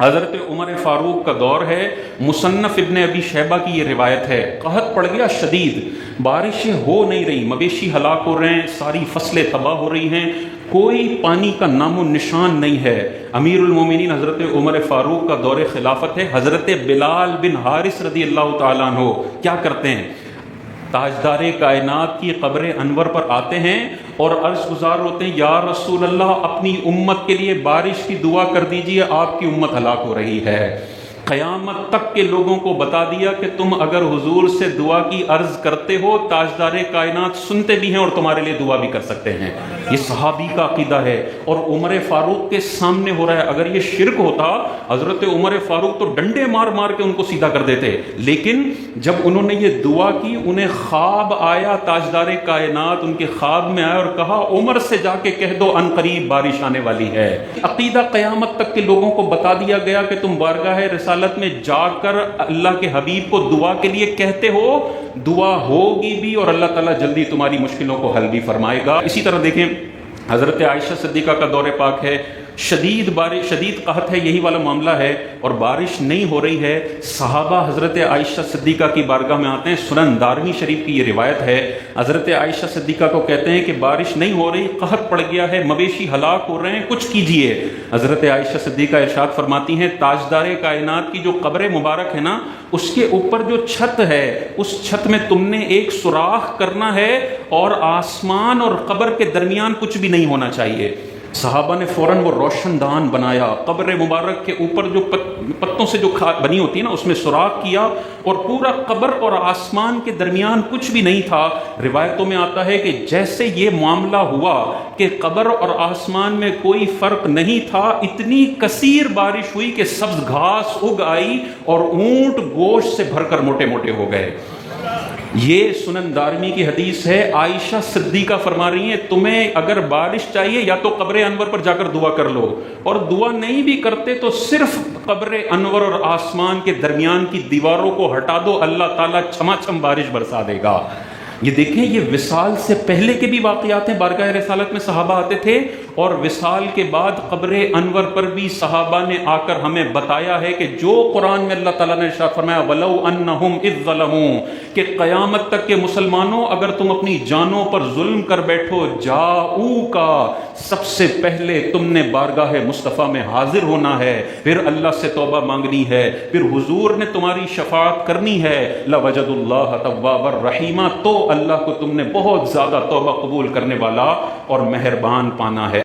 حضرت عمر فاروق کا دور ہے، مصنف ابن ابی شیبہ کی یہ روایت ہے، قحط پڑ گیا شدید، بارشیں ہو نہیں رہی، مویشی ہلاک ہو رہے ہیں، ساری فصلیں تباہ ہو رہی ہیں، کوئی پانی کا نام و نشان نہیں ہے۔ امیر المومنین حضرت عمر فاروق کا دور خلافت ہے، حضرت بلال بن حارث رضی اللہ تعالیٰ عنہ کیا کرتے ہیں، تاجدار کائنات کی قبر انور پر آتے ہیں اور عرض گزار ہوتے ہیں، یا رسول اللہ اپنی امت کے لیے بارش کی دعا کر دیجئے، آپ کی امت ہلاک ہو رہی ہے۔ قیامت تک کے لوگوں کو بتا دیا کہ تم اگر حضور سے دعا کی عرض کرتے ہو، تاجدار کائنات سنتے بھی ہیں اور تمہارے لیے دعا بھی کر سکتے ہیں۔ یہ صحابی کا عقیدہ ہے اور عمر فاروق کے سامنے ہو رہا ہے۔ اگر یہ شرک ہوتا، حضرت عمر فاروق تو ڈنڈے مار مار کے ان کو سیدھا کر دیتے، لیکن جب انہوں نے یہ دعا کی، انہیں خواب آیا، تاجدار کائنات ان کے خواب میں آیا اور کہا عمر سے جا کے کہہ دو ان قریب بارش آنے والی ہے۔ عقیدہ قیامت تک کے لوگوں کو بتا دیا گیا کہ تم بارگاہ رسالت میں جا کر اللہ کے حبیب کو دعا کے لیے کہتے ہو، دعا ہوگی بھی اور اللہ تعالیٰ جلدی تمہاری مشکلوں کو حل بھی فرمائے گا۔ اسی طرح دیکھیں حضرت عائشہ صدیقہ کا دور پاک ہے، شدید بارش، شدید قحط ہے، یہی والا معاملہ ہے اور بارش نہیں ہو رہی ہے۔ صحابہ حضرت عائشہ صدیقہ کی بارگاہ میں آتے ہیں، سنن دارمی شریف کی یہ روایت ہے، حضرت عائشہ صدیقہ کو کہتے ہیں کہ بارش نہیں ہو رہی، قحط پڑ گیا ہے، مویشی ہلاک ہو رہے ہیں، کچھ کیجئے۔ حضرت عائشہ صدیقہ ارشاد فرماتی ہیں، تاجدار کائنات کی جو قبر مبارک ہے نا، اس کے اوپر جو چھت ہے، اس چھت میں تم نے ایک سوراخ کرنا ہے اور آسمان اور قبر کے درمیان کچھ بھی نہیں ہونا چاہیے۔ صحابہ نے فوراً وہ روشن دان بنایا، قبر مبارک کے اوپر جو پتوں سے جو بنی ہوتی ہے نا، اس میں سوراخ کیا اور پورا قبر اور آسمان کے درمیان کچھ بھی نہیں تھا۔ روایتوں میں آتا ہے کہ جیسے یہ معاملہ ہوا کہ قبر اور آسمان میں کوئی فرق نہیں تھا، اتنی کثیر بارش ہوئی کہ سبز گھاس اگ آئی اور اونٹ گوشت سے بھر کر موٹے موٹے ہو گئے۔ یہ سنن دارمی کی حدیث ہے، عائشہ صدیقہ فرما رہی ہیں تمہیں اگر بارش چاہیے یا تو قبر انور پر جا کر دعا کر لو، اور دعا نہیں بھی کرتے تو صرف قبر انور اور آسمان کے درمیان کی دیواروں کو ہٹا دو، اللہ تعالیٰ چھما چھم بارش برسا دے گا۔ یہ دیکھیں، یہ وصال سے پہلے کے بھی واقعات ہیں، بارگاہ رسالت میں صحابہ آتے تھے اور وصال کے بعد قبر انور پر بھی صحابہ نے آ کر ہمیں بتایا ہے کہ جو قرآن میں اللہ تعالیٰ نے ارشاد فرمایا وَلَوْ أَنَّهُمْ إِذْ ظَلَمُوا، کہ قیامت تک کے مسلمانوں اگر تم اپنی جانوں پر ظلم کر بیٹھو، جاؤکا، سب سے پہلے تم نے بارگاہ مصطفیٰ میں حاضر ہونا ہے، پھر اللہ سے توبہ مانگنی ہے، پھر حضور نے تمہاری شفاعت کرنی ہے، لَوَجَدُوا اللَّهَ تَوَّابًا رَحِيمًا، تو اللہ کو تم نے بہت زیادہ توبہ قبول کرنے والا اور مہربان پانا ہے۔